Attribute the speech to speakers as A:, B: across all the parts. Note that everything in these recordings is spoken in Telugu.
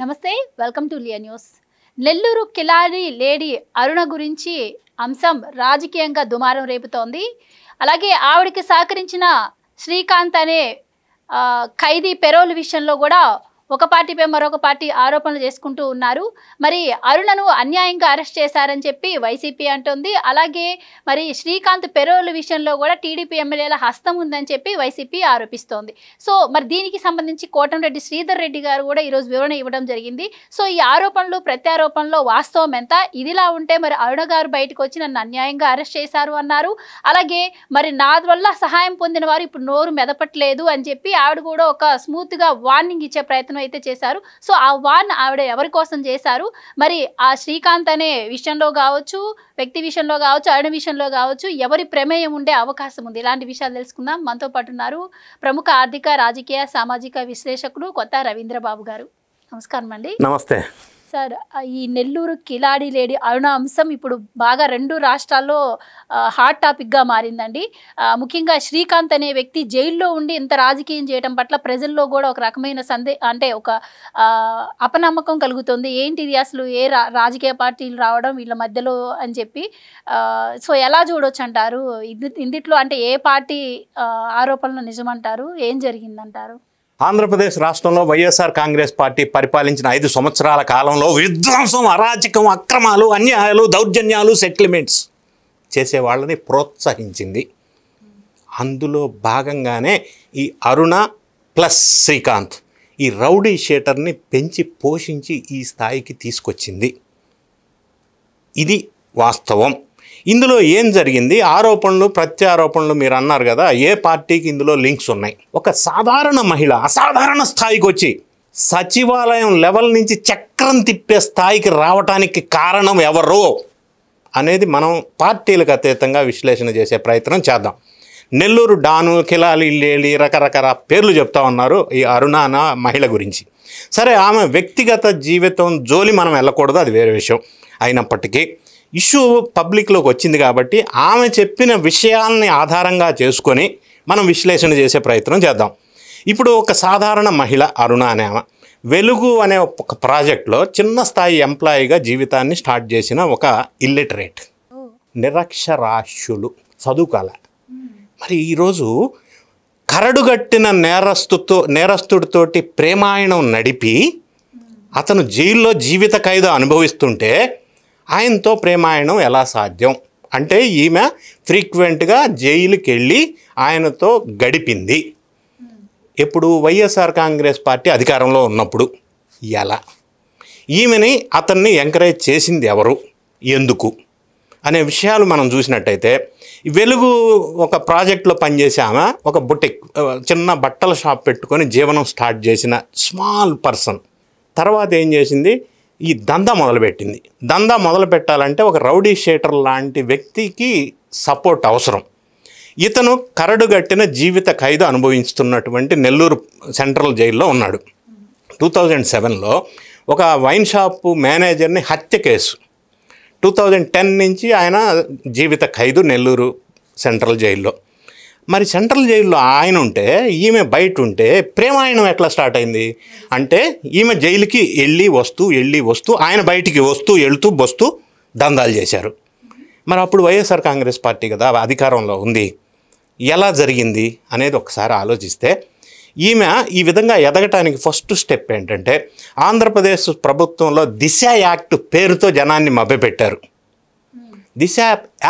A: నమస్తే, welcome to Liya news. Nellore కిలాడి లేడీ అరుణ గురించి అంశం రాజకీయంగా దుమారం రేపుతోంది. అలాగే ఆవిడకి సహకరించిన శ్రీకాంత్ అనే ఖైదీ పెరోల్ విషయంలో కూడా ఒక పార్టీపై మరొక పార్టీ ఆరోపణలు చేసుకుంటూ ఉన్నారు. మరి అరుణను అన్యాయంగా అరెస్ట్ చేశారని చెప్పి వైసీపీ అంటుంది. అలాగే మరి శ్రీకాంత్ పెరోల్ విషయంలో కూడా టీడీపీ ఎమ్మెల్యేల హస్తం ఉందని చెప్పి వైసీపీ ఆరోపిస్తోంది. సో మరి దీనికి సంబంధించి కోటంరెడ్డి శ్రీధర్ రెడ్డి గారు కూడా ఈరోజు వివరణ ఇవ్వడం జరిగింది. సో ఈ ఆరోపణలు ప్రత్యారోపణలో వాస్తవం ఎంత, ఇదిలా ఉంటే మరి అరుణ గారు బయటకు వచ్చి నన్ను అన్యాయంగా అరెస్ట్ చేశారు అన్నారు. అలాగే మరి నా వల్ల సహాయం పొందిన వారు ఇప్పుడు నోరు మెదపట్లేదు అని చెప్పి ఆవిడ కూడా ఒక స్మూత్గా వార్నింగ్ ఇచ్చే ప్రయత్నం అయితే చేశారు. సో ఆ వార్న్ ఆవిడ ఎవరి కోసం చేశారు, మరి ఆ శ్రీకాంత్ అనే విషయంలో కావచ్చు, వ్యక్తి విషయంలో కావచ్చు, అరుణ విషయంలో కావచ్చు, ఎవరి ప్రమేయం ఉండే అవకాశం ఉంది, ఇలాంటి విషయాలు తెలుసుకుందాం. మనతో పాటు ఉన్నారు ప్రముఖ ఆర్థిక, రాజకీయ, సామాజిక విశ్లేషకులు కొత్త రవీంద్రబాబు గారు. నమస్కారం అండి.
B: నమస్తే
A: సార్. ఈ నెల్లూరు కిలాడి లేడీ అరుణ అంశం ఇప్పుడు బాగా రెండు రాష్ట్రాల్లో హాట్ టాపిక్గా మారిందండి. ముఖ్యంగా శ్రీకాంత్ అనే వ్యక్తి జైల్లో ఉండి ఇంత రాజకీయం చేయడం పట్ల ప్రజల్లో కూడా ఒక రకమైన ఒక అపనమ్మకం కలుగుతుంది. ఏంటిది అసలు, ఏ రాజకీయ పార్టీలు రావడం వీళ్ళ మధ్యలో అని చెప్పి. సో ఎలా చూడొచ్చు అంటారు ఇందిట్లో, అంటే ఏ పార్టీ ఆరోపణలు నిజమంటారు, ఏం జరిగిందంటారు?
B: ఆంధ్రప్రదేశ్ రాష్ట్రంలో వైఎస్ఆర్ కాంగ్రెస్ పార్టీ పరిపాలించిన 5 సంవత్సరాల కాలంలో విధ్వంసం, అరాచకం, అక్రమాలు, అన్యాయాలు, దౌర్జన్యాలు, సెటిల్మెంట్స్ చేసే వాళ్ళని ప్రోత్సహించింది. అందులో భాగంగానే ఈ అరుణ ప్లస్ శ్రీకాంత్ ఈ రౌడీ షీటర్ని పెంచి పోషించి ఈ స్థాయికి తీసుకొచ్చింది. ఇది వాస్తవం. ఇందులో ఏం జరిగింది, ఆరోపణలు ప్రత్యారోపణలు మీరు అన్నారు కదా, ఏ పార్టీకి ఇందులో లింక్స్ ఉన్నాయి. ఒక సాధారణ మహిళ అసాధారణ స్థాయికి వచ్చి సచివాలయం లెవెల్ నుంచి చక్రం తిప్పే స్థాయికి రావటానికి కారణం ఎవరు అనేది మనం పార్టీలకు అతీతంగా విశ్లేషణ చేసే ప్రయత్నం చేద్దాం. నెల్లూరు డాను, కిలాలి లేడీ, రకరకాల పేర్లు చెప్తా ఉన్నారు ఈ అరుణ అన్న మహిళ గురించి. సరే, ఆమె వ్యక్తిగత జీవితం జోలి మనం వెళ్ళకూడదు, అది వేరే విషయం. అయినప్పటికీ ఇష్యూ పబ్లిక్లోకి వచ్చింది కాబట్టి ఆమె చెప్పిన విషయాల్ని ఆధారంగా చేసుకొని మనం విశ్లేషణ చేసే ప్రయత్నం చేద్దాం. ఇప్పుడు ఒక సాధారణ మహిళ అరుణ అనే ఆమె వెలుగు అనే ఒక ప్రాజెక్ట్లో చిన్న స్థాయి ఎంప్లాయీగా జీవితాన్ని స్టార్ట్ చేసిన ఒక ఇల్లిటరేట్, నిరక్షరాస్యులు, చదువుకాల. మరి ఈరోజు కరడుగట్టిన నేరస్తుడితోటి ప్రేమాయణం నడిపి అతను జైల్లో జీవిత ఖైదు అనుభవిస్తుంటే ఆయనతో ప్రేమాయణం ఎలా సాధ్యం అంటే, ఈమె ఫ్రీక్వెంట్గా జైలుకి వెళ్ళి ఆయనతో గడిపింది. ఎప్పుడు వైఎస్ఆర్ కాంగ్రెస్ పార్టీ అధికారంలో ఉన్నప్పుడు. ఎలా ఈమెని అతన్ని ఎంకరేజ్ చేసింది ఎవరు, ఎందుకు అనే విషయాలు మనం చూసినట్టయితే, వెలుగు ఒక ప్రాజెక్ట్లో పనిచేసే ఆమె ఒక బుటిక్, చిన్న బట్టల షాప్ పెట్టుకొని జీవనం స్టార్ట్ చేసిన స్మాల్ పర్సన్. తర్వాత ఏం చేసింది, ఈ దందా మొదలుపెట్టింది. దందా మొదలు పెట్టాలంటే ఒక రౌడీ షీటర్ లాంటి వ్యక్తికి సపోర్ట్ అవసరం. ఇతను కరడుగట్టిన జీవిత ఖైదు అనుభవిస్తున్నటువంటి నెల్లూరు సెంట్రల్ జైల్లో ఉన్నాడు. 2007లో ఒక వైన్ షాపు మేనేజర్ని హత్య కేసు, 2010 నుంచి ఆయన జీవిత ఖైదు నెల్లూరు సెంట్రల్ జైల్లో. మరి సెంట్రల్ జైల్లో ఆయన ఉంటే, ఈమె బయట ఉంటే ప్రేమాయణం ఎట్లా స్టార్ట్ అయింది అంటే, ఈమె జైలుకి వెళ్ళి వస్తూ ఆయన బయటికి వెళ్తూ దందాలు చేశారు. మరి అప్పుడు వైఎస్ఆర్ కాంగ్రెస్ పార్టీ కదా అధికారంలో ఉంది, ఎలా జరిగింది అనేది ఒకసారి ఆలోచిస్తే, ఈమె ఈ విధంగా ఎదగటానికి ఫస్ట్ స్టెప్ ఏంటంటే, ఆంధ్రప్రదేశ్ ప్రభుత్వంలో దిశ యాక్ట్ పేరుతో జనాన్ని మభ్యపెట్టారు. దిశ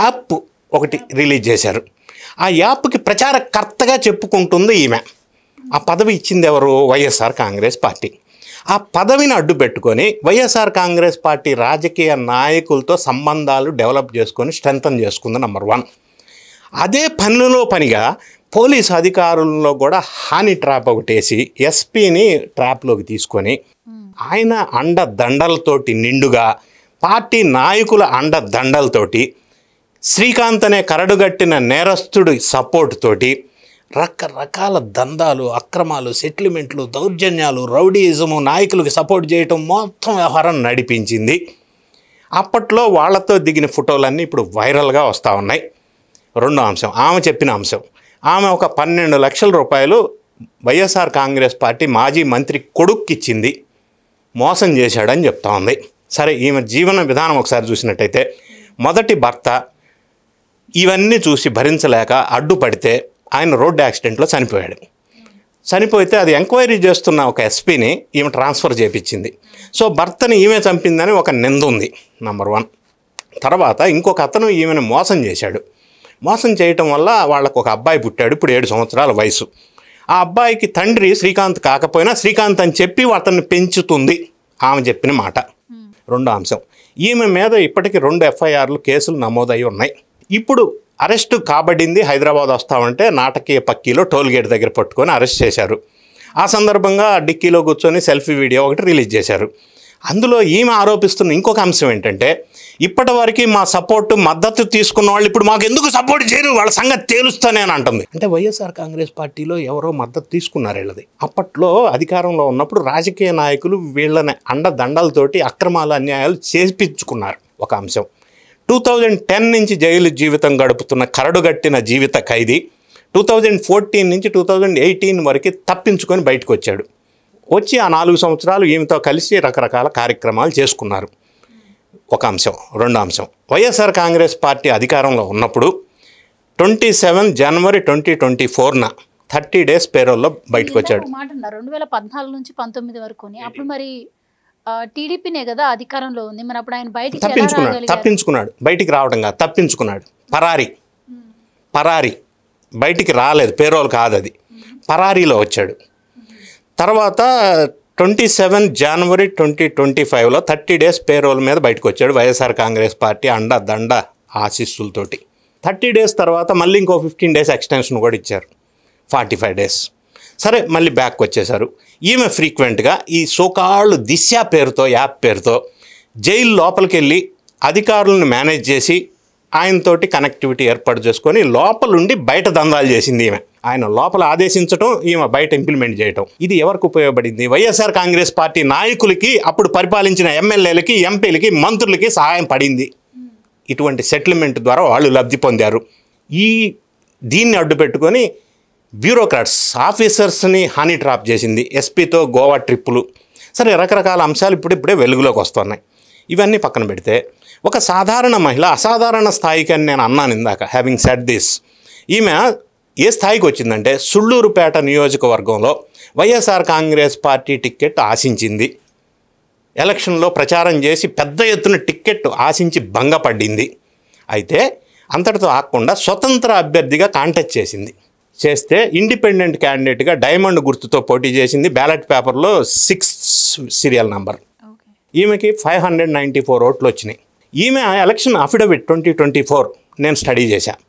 B: యాప్ ఒకటి రిలీజ్ చేశారు. ఆ యాప్కి ప్రచారకర్తగా చెప్పుకుంటుంది ఈమె. ఆ పదవి ఇచ్చింది ఎవరు, వైఎస్ఆర్ కాంగ్రెస్ పార్టీ. ఆ పదవిని అడ్డు పెట్టుకొని వైఎస్ఆర్ కాంగ్రెస్ పార్టీ రాజకీయ నాయకులతో సంబంధాలు డెవలప్ చేసుకొని స్ట్రెంథన్ చేసుకుంది. నెంబర్ 1. అదే పనిగా పోలీసు అధికారుల్లో కూడా హాని ట్రాప్ ఒకటి వేసి ఎస్పీని ట్రాప్లోకి తీసుకొని ఆయన అండదండలతోటి నిండుగా, పార్టీ నాయకుల అండదండలతోటి, శ్రీకాంత్ అనే కరడుగట్టిన నేరస్తుడి సపోర్ట్ తోటి రకరకాల దందాలు, అక్రమాలు, సెటిల్మెంట్లు, దౌర్జన్యాలు, రౌడీయిజము, నాయకులకు సపోర్ట్ చేయటం, మొత్తం వ్యవహారం నడిపించింది. అప్పట్లో వాళ్లతో దిగిన ఫోటోలన్నీ ఇప్పుడు వైరల్గా వస్తూ ఉన్నాయి. రెండో అంశం, ఆమె చెప్పిన అంశం, ఆమె ఒక 12 లక్షల రూపాయలు వైఎస్ఆర్ కాంగ్రెస్ పార్టీ మాజీ మంత్రి కొడుక్కిచ్చింది. మోసం చేశాడని చెప్తా ఉంది. సరే, ఈమె జీవన విధానం ఒకసారి చూసినట్టయితే మొదటి భర్త ఇవన్నీ చూసి భరించలేక అడ్డుపడితే ఆయన రోడ్డు యాక్సిడెంట్లో చనిపోయాడు. చనిపోతే అది ఎంక్వైరీ చేస్తున్న ఒక ఎస్పీని ఈమె ట్రాన్స్ఫర్ చేయించింది. సో భర్తని ఈమె చంపిందని ఒక నింద ఉంది, నంబర్ 1. తర్వాత ఇంకొక అతను ఈమెను మోసం చేశాడు. మోసం చేయటం వల్ల వాళ్ళకు ఒక అబ్బాయి పుట్టాడు, ఇప్పుడు 7 సంవత్సరాల వయసు. ఆ అబ్బాయికి తండ్రి శ్రీకాంత్ కాకపోయినా శ్రీకాంత్ అని చెప్పి అతన్ని పెంచుతుంది ఆమె చెప్పిన మాట. రెండో అంశం, ఈమె మీద ఇప్పటికీ 2 ఎఫ్ఐఆర్లు కేసులు నమోదయ్యి ఉన్నాయి. ఇప్పుడు అరెస్టు కాబడింది. హైదరాబాద్ వస్తామంటే నాటకీయ పక్కీలో టోల్గేట్ దగ్గర పట్టుకొని అరెస్ట్ చేశారు. ఆ సందర్భంగా డిక్కీలో కూర్చొని సెల్ఫీ వీడియో ఒకటి రిలీజ్ చేశారు. అందులో ఈమె ఆరోపిస్తున్న ఇంకొక అంశం ఏంటంటే, ఇప్పటివరకు మా సపోర్టు మద్దతు తీసుకున్న వాళ్ళు ఇప్పుడు మాకు ఎందుకు సపోర్ట్ చేయరు, వాళ్ళ సంగతి తేలుస్తానే అని అంటుంది. అంటే వైఎస్ఆర్ కాంగ్రెస్ పార్టీలో ఎవరో మద్దతు తీసుకున్నారు వీళ్ళది. అప్పట్లో అధికారంలో ఉన్నప్పుడు రాజకీయ నాయకులు వీళ్ళని అండదండలతోటి అక్రమాలు అన్యాయాలు చేపించుకున్నారు. ఒక అంశం. 2010 నుంచి జైలు జీవితం గడుపుతున్న కరడుగట్టిన జీవిత ఖైదీ 2014 నుంచి 2018 వరకు తప్పించుకొని బయటకు వచ్చాడు. వచ్చి ఆ 4 సంవత్సరాలు ఈమెతో కలిసి రకరకాల కార్యక్రమాలు చేసుకున్నారు. ఒక అంశం. రెండో అంశం, వైఎస్ఆర్ కాంగ్రెస్ పార్టీ అధికారంలో ఉన్నప్పుడు 27 జనవరి 2024న 30 డేస్ పేరోల్లో బయటకు వచ్చాడు.
A: 2014 నుంచి 19 వరకు. అప్పుడు మరి టీడీపీనే కదా అధికారంలో ఉంది, మరి అప్పుడు ఆయన బయటికి
B: తప్పించుకున్నాడు. బయటికి రావడం కాదు, తప్పించుకున్నాడు. పరారీ బయటికి రాలేదు, పేరోల్ కాదు అది, పరారీలో వచ్చాడు. తర్వాత 27 జనవరి 2025లో 30 డేస్ పేరోల్ మీద బయటకు వచ్చాడు. వైఎస్ఆర్ కాంగ్రెస్ పార్టీ దండ ఆశీస్సులతోటి. 30 డేస్ తర్వాత మళ్ళీ ఇంకో 15 డేస్ ఎక్స్టెన్షన్ కూడా ఇచ్చారు, 45 డేస్. సరే, మళ్ళీ బ్యాక్ వచ్చేశారు. ఈమె ఫ్రీక్వెంట్గా ఈ సోకాళ్ళు దిశ పేరుతో, యాప్ పేరుతో జైలు లోపలికి వెళ్ళి అధికారులను మేనేజ్ చేసి ఆయనతోటి కనెక్టివిటీ ఏర్పాటు చేసుకొని లోపలుండి బయట దందాలు చేసింది ఈమె. ఆయన లోపల ఆదేశించడం, ఈమె బయట ఇంప్లిమెంట్ చేయటం. ఇది ఎవరికి ఉపయోగపడింది? వైఎస్ఆర్ కాంగ్రెస్ పార్టీ నాయకులకి, అప్పుడు పరిపాలించిన ఎమ్మెల్యేలకి, ఎంపీలకి, మంత్రులకి సహాయం పడింది. ఇటువంటి సెటిల్మెంట్ ద్వారా వాళ్ళు లబ్ధి పొందారు. దీన్ని అడ్డు పెట్టుకొని బ్యూరోక్రాట్స్, ఆఫీసర్స్ని హనీ ట్రాప్ చేసింది. ఎస్పీతో గోవా ట్రిప్పులు. సరే, రకరకాల అంశాలు ఇప్పుడిప్పుడే వెలుగులోకి వస్తున్నాయి. ఇవన్నీ పక్కన పెడితే ఒక సాధారణ మహిళ అసాధారణ స్థాయికి అని నేను అన్నాను ఇందాక. హ్యావింగ్ సెడ్ దిస్, ఈమె ఏ స్థాయికి వచ్చిందంటే సుళ్ళూరుపేట నియోజకవర్గంలో వైఎస్ఆర్ కాంగ్రెస్ పార్టీ టిక్కెట్ ఆశించింది. ఎలక్షన్లో ప్రచారం చేసి పెద్ద ఎత్తున టిక్కెట్ ఆశించి భంగపడింది. అయితే అంతటితో ఆగకుండా స్వతంత్ర అభ్యర్థిగా కాంటెస్ట్ చేస్తే ఇండిపెండెంట్ క్యాండిడేట్గా డైమండ్ గుర్తుతో పోటీ చేసింది. బ్యాలెట్ పేపర్లో 6 సీరియల్ నంబర్. ఈమెకి 594 ఓట్లు వచ్చినాయి. ఈమె ఎలక్షన్ అఫిడవిట్ 2024 నేను స్టడీ చేశాను.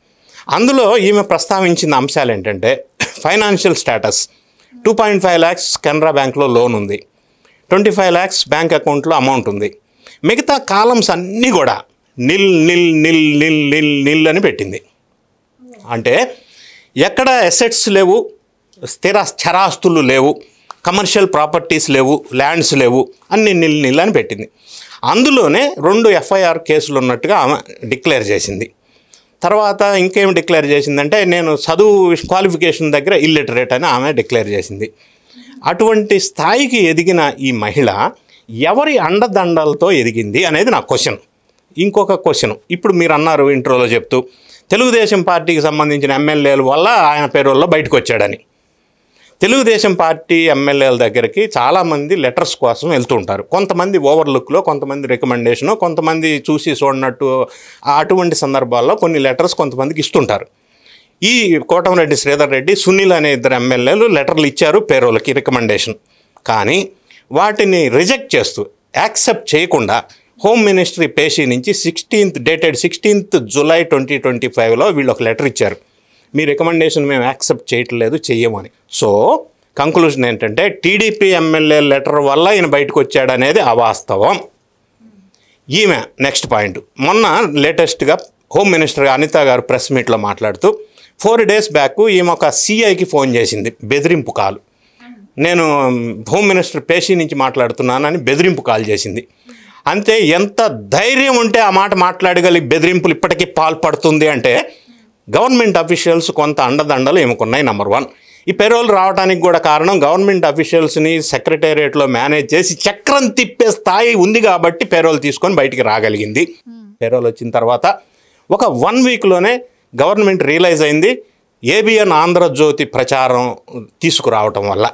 B: అందులో ఈమె ప్రస్తావించిన అంశాలు ఏంటంటే, ఫైనాన్షియల్ స్టేటస్ 2.5 lakhs కెనరా బ్యాంక్లో లోన్ ఉంది, 25 lakhs బ్యాంక్ అకౌంట్లో అమౌంట్ ఉంది. మిగతా కాలమ్స్ అన్నీ కూడా నిల్ నిల్ నిల్ నిల్ నిల్ నిల్ అని పెట్టింది. అంటే ఎక్కడ అసెట్స్ లేవు, చరాస్తులు లేవు, కమర్షియల్ ప్రాపర్టీస్ లేవు, ల్యాండ్స్ లేవు, అన్ని నిల్ అని పెట్టింది. అందులోనే 2 ఎఫ్ఐఆర్ కేసులు ఉన్నట్టుగా ఆమె డిక్లేర్ చేసింది. తర్వాత ఇంకేం డిక్లేర్ చేసిందంటే, నేను చదువు క్వాలిఫికేషన్ దగ్గర ఇల్లిటరేట్ అని ఆమె డిక్లేర్ చేసింది. అటువంటి స్థాయికి ఎదిగిన ఈ మహిళ ఎవరి అండదండలతో ఎదిగింది అనేది నా క్వశ్చన్. ఇంకొక క్వశ్చన్, ఇప్పుడు మీరు అన్నారు ఇంట్రోలో చెప్తూ, తెలుగుదేశం పార్టీకి సంబంధించిన ఎమ్మెల్యేల వల్ల ఆయన పేరోల్లో బయటకు వచ్చాడని. తెలుగుదేశం పార్టీ ఎమ్మెల్యేల దగ్గరికి చాలామంది లెటర్స్ కోసం వెళ్తూ ఉంటారు. కొంతమంది ఓవర్లుక్లో, కొంతమంది రికమెండేషను, కొంతమంది చూసి చూడనట్టు. అటువంటి సందర్భాల్లో కొన్ని లెటర్స్ కొంతమందికి ఇస్తుంటారు. ఈ కోటమిరెడ్డి శ్రీధర్ రెడ్డి, సునీల్ అనే 2 ఎమ్మెల్యేలు లెటర్లు ఇచ్చారు పేరోలకి, రికమెండేషన్. కానీ వాటిని రిజెక్ట్ చేస్తూ, యాక్సెప్ట్ చేయకుండా హోమ్ మినిస్ట్రీ పేషీ నుంచి డేటెడ్ 16th జూలై 2025లో వీళ్ళు ఒక లెటర్ ఇచ్చారు. మీ రికమెండేషన్ మేము యాక్సెప్ట్ చేయట్లేదు, చెయ్యమని. సో కంక్లూజన్ ఏంటంటే, టీడీపీ ఎమ్మెల్యే లెటర్ వల్ల ఈయన బయటకు వచ్చాడనేది అవాస్తవం. ఈమె నెక్స్ట్ పాయింట్, మొన్న లేటెస్ట్గా హోమ్ మినిస్టర్ అనిత గారు ప్రెస్ మీట్లో మాట్లాడుతూ 4 days బ్యాక్ ఈమె ఒక సిఐకి ఫోన్ చేసింది, బెదిరింపు కాల్. నేను హోమ్ మినిస్టర్ పేషీ నుంచి మాట్లాడుతున్నానని బెదిరింపు కాల్ చేసింది. అంతే, ఎంత ధైర్యం ఉంటే ఆ మాట మాట్లాడగలిగి బెదిరింపులు ఇప్పటికీ పాల్పడుతుంది అంటే గవర్నమెంట్ అఫీషియల్స్ కొంత అండదండలు ఏముకున్నాయి. నంబర్ 1. ఈ పెరోల్ రావడానికి కూడా కారణం గవర్నమెంట్ అఫీషియల్స్ని సెక్రటేరియట్లో మేనేజ్ చేసి చక్రం తిప్పే స్థాయి ఉంది కాబట్టి పెరోల్ తీసుకొని బయటికి రాగలిగింది. పెరోల్ వచ్చిన తర్వాత ఒక 1 వీక్లోనే గవర్నమెంట్ రియలైజ్ అయింది ఏబిఎన్ ఆంధ్రజ్యోతి ప్రచారం తీసుకురావటం వల్ల.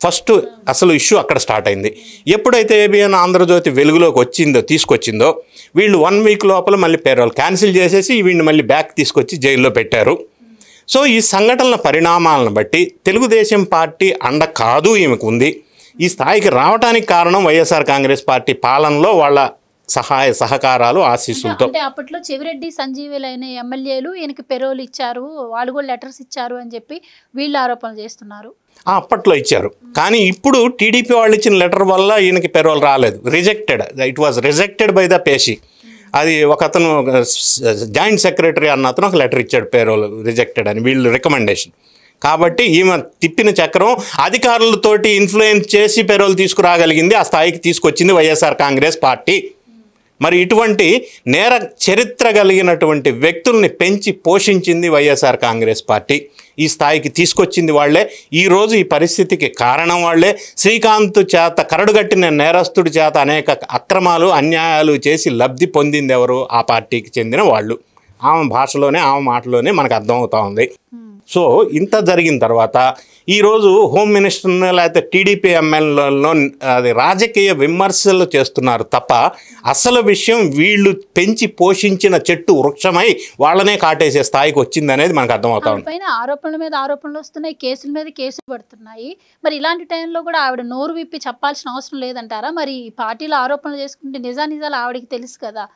B: ఫస్ట్ అసలు ఇష్యూ అక్కడ స్టార్ట్ అయింది. ఎప్పుడైతే ఏబిఎన్ ఆంధ్రజ్యోతి వెలుగులోకి తీసుకొచ్చిందో వీళ్ళు 1 వీక్ లోపల మళ్ళీ పెరోల్ క్యాన్సిల్ చేసేసి వీడిని మళ్ళీ బ్యాక్ తీసుకొచ్చి జైల్లో పెట్టారు. సో ఈ సంఘటనల పరిణామాలను బట్టి తెలుగుదేశం పార్టీ అండ కాదు ఈమెకు ఉంది. ఈ స్థాయికి రావడానికి కారణం వైఎస్ఆర్ కాంగ్రెస్ పార్టీ పాలనలో వాళ్ళ సహాయ సహకారాలు ఆశీస్సులతో.
A: అంటే అప్పట్లో చెవిరెడ్డి సంజీవులైన ఎమ్మెల్యేలు ఈయనకి పెరోల్ ఇచ్చారు, వాళ్ళు కూడా లెటర్స్ ఇచ్చారు అని చెప్పి వీళ్ళు ఆరోపణలు చేస్తున్నారు.
B: అప్పట్లో ఇచ్చారు, కానీ ఇప్పుడు టీడీపీ వాళ్ళు ఇచ్చిన లెటర్ వల్ల ఈయనకి పెరోల్ రాలేదు. Rejected, it was rejected by the peshi. అది ఒక అతను జాయింట్ సెక్రటరీ అన్న అతను ఒక లెటర్ ఇచ్చాడు పెరోల్ రిజెక్టెడ్ అని, వీళ్ళు రికమెండేషన్. కాబట్టి ఈమె తిప్పిన చక్రం అధికారులతోటి ఇన్ఫ్లుయెన్స్ చేసి పెరోల్ తీసుకురాగలిగింది, ఆ స్థాయికి తీసుకొచ్చింది వైఎస్ఆర్ కాంగ్రెస్ పార్టీ. మరి ఇటువంటి నేర చరిత్ర కలిగినటువంటి వ్యక్తుల్ని పెంచి పోషించింది వైఎస్ఆర్ కాంగ్రెస్ పార్టీ. ఈ స్థాయికి తీసుకొచ్చింది వాళ్లే. ఈరోజు ఈ పరిస్థితికి కారణం వాళ్లే. శ్రీకాంత్ చేత కరడుగట్టిన నేరస్తుడి చేత అనేక అక్రమాలు అన్యాయాలు చేసి లబ్ధి పొందింది ఎవరు? ఆ పార్టీకి చెందిన వాళ్ళు. ఆమె భాషలోనే ఆమె మాటలోనే మనకు అర్థమవుతా ఉంది. సో ఇంత జరిగిన తర్వాత ఈరోజు హోమ్ మినిస్టర్ని లేకపోతే టీడీపీ ఎమ్మెల్యేలను అది రాజకీయ విమర్శలు చేస్తున్నారు తప్ప అసలు విషయం వీళ్ళు పెంచి పోషించిన చెట్టు వృక్షమై వాళ్ళనే కాటేసే స్థాయికి వచ్చింది అనేది మనకు అర్థమవుతా ఉంది.
A: పైన ఆరోపణల మీద ఆరోపణలు వస్తున్నాయి, కేసుల మీద కేసులు పడుతున్నాయి. మరి ఇలాంటి టైంలో కూడా ఆవిడ నోరు విప్పి చెప్పాల్సిన అవసరం లేదంటారా? మరి పార్టీలో ఆరోపణలు చేసుకుంటే నిజాలు ఆవిడకి తెలుసు కదా.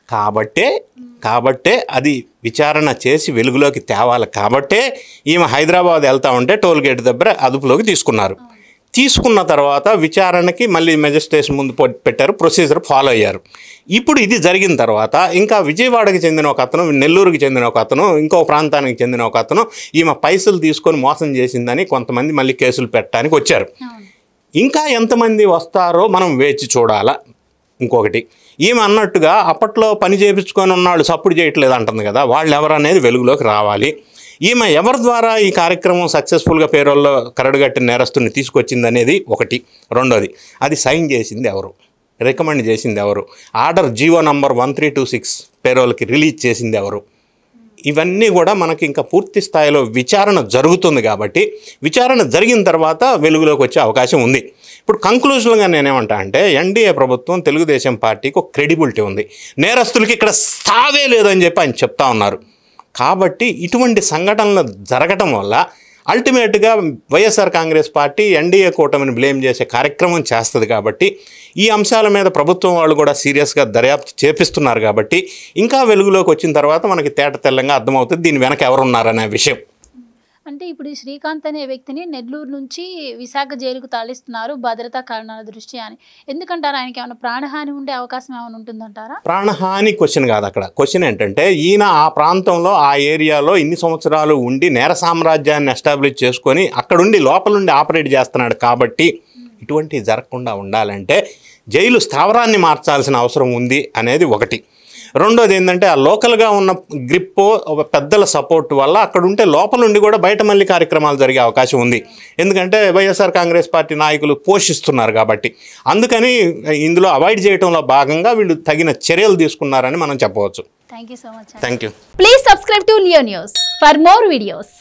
B: కాబట్టే అది విచారణ చేసి వెలుగులోకి తేవాలి. కాబట్టే ఈమె హైదరాబాద్ వెళ్తా ఉంటే టోల్ గేట్ దగ్గర అదుపులోకి తీసుకున్నారు. తీసుకున్న తర్వాత విచారణకి మళ్ళీ మెజిస్ట్రేషన్ ముందు పెట్టారు, ప్రొసీజర్ ఫాలో అయ్యారు. ఇప్పుడు ఇది జరిగిన తర్వాత ఇంకా విజయవాడకి చెందిన ఒక అతను, నెల్లూరుకి చెందిన ఒక అతను, ఇంకో ప్రాంతానికి చెందిన ఒక అతను ఈమె పైసలు తీసుకొని మోసం చేసిందని కొంతమంది మళ్ళీ కేసులు పెట్టడానికి వచ్చారు. ఇంకా ఎంతమంది వస్తారో మనం వేచి చూడాలా. ఇంకొకటి, ఈమె అన్నట్టుగా అప్పట్లో పని చేయించుకొని ఉన్నాళ్ళు సపోర్ట్ చేయట్లేదు అంటుంది కదా, వాళ్ళు ఎవరనేది వెలుగులోకి రావాలి. ఈమె ఎవరి ద్వారా ఈ కార్యక్రమం సక్సెస్ఫుల్గా పేరోల్లో కరడుగట్టిన నేరస్తుని తీసుకొచ్చింది అనేది ఒకటి. రెండోది, అది సైన్ చేసింది ఎవరు, రికమెండ్ చేసింది ఎవరు, ఆర్డర్ జీవో నంబర్ 1326 పేరోల్కి రిలీజ్ చేసింది ఎవరు, ఇవన్నీ కూడా మనకి ఇంకా పూర్తి స్థాయిలో విచారణ జరుగుతుంది. కాబట్టి విచారణ జరిగిన తర్వాత వెలుగులోకి వచ్చే అవకాశం ఉంది. ఇప్పుడు కంక్లూజన్గా నేనేమంటా అంటే ఎన్డీఏ ప్రభుత్వం తెలుగుదేశం పార్టీకి ఒక క్రెడిబిలిటీ ఉంది. నేరస్తులకి ఇక్కడ స్థావే లేదని చెప్పి ఆయన చెప్తా ఉన్నారు. కాబట్టి ఇటువంటి సంఘటనలు జరగటం వల్ల అల్టిమేట్గా వైఎస్ఆర్ కాంగ్రెస్ పార్టీ ఎన్డీఏ కూటమిని బ్లేమ్ చేసే కార్యక్రమం చేస్తుంది. కాబట్టి ఈ అంశాల మీద ప్రభుత్వం వాళ్ళు కూడా సీరియస్గా దర్యాప్తు చేపిస్తున్నారు. కాబట్టి ఇంకా వెలుగులోకి వచ్చిన తర్వాత మనకి తేట తెల్లంగా అర్థమవుతుంది దీని వెనక ఎవరున్నారనే విషయం.
A: అంటే ఇప్పుడు ఈ శ్రీకాంత్ అనే వ్యక్తిని నెల్లూరు నుంచి విశాఖ జైలుకు తరలిస్తున్నారు భద్రతా కారణాల దృష్ట్యా అని. ఎందుకంటారా? ఆయనకి ఏమైనా ప్రాణహాని ఉండే అవకాశం ఏమైనా ఉంటుందంటారా?
B: ప్రాణహాని క్వశ్చన్ కాదు. అక్కడ క్వశ్చన్ ఏంటంటే ఈయన ఆ ప్రాంతంలో ఆ ఏరియాలో ఇన్ని సంవత్సరాలు ఉండి నేర సామ్రాజ్యాన్ని ఎస్టాబ్లిష్ చేసుకొని అక్కడుండి లోపలుండి ఆపరేట్ చేస్తున్నాడు. కాబట్టి ఇటువంటివి జరగకుండా ఉండాలంటే జైలు స్థావరాన్ని మార్చాల్సిన అవసరం ఉంది అనేది ఒకటి. రెండోది ఏంటంటే ఆ లోకల్గా ఉన్న గ్రిప్పో పెద్దల సపోర్ట్ వల్ల అక్కడ ఉంటే లోపల నుండి కూడా బయట మళ్ళీ కార్యక్రమాలు జరిగే అవకాశం ఉంది. ఎందుకంటే వైఎస్ఆర్ కాంగ్రెస్ పార్టీ నాయకులు పోషిస్తున్నారు కాబట్టి. అందుకని ఇందులో అవాయిడ్ చేయడంలో భాగంగా వీళ్ళు తగిన చర్యలు తీసుకున్నారని మనం చెప్పవచ్చు.
A: Thank you so much.
B: Thank you.
A: Please subscribe to Leo news for more videos.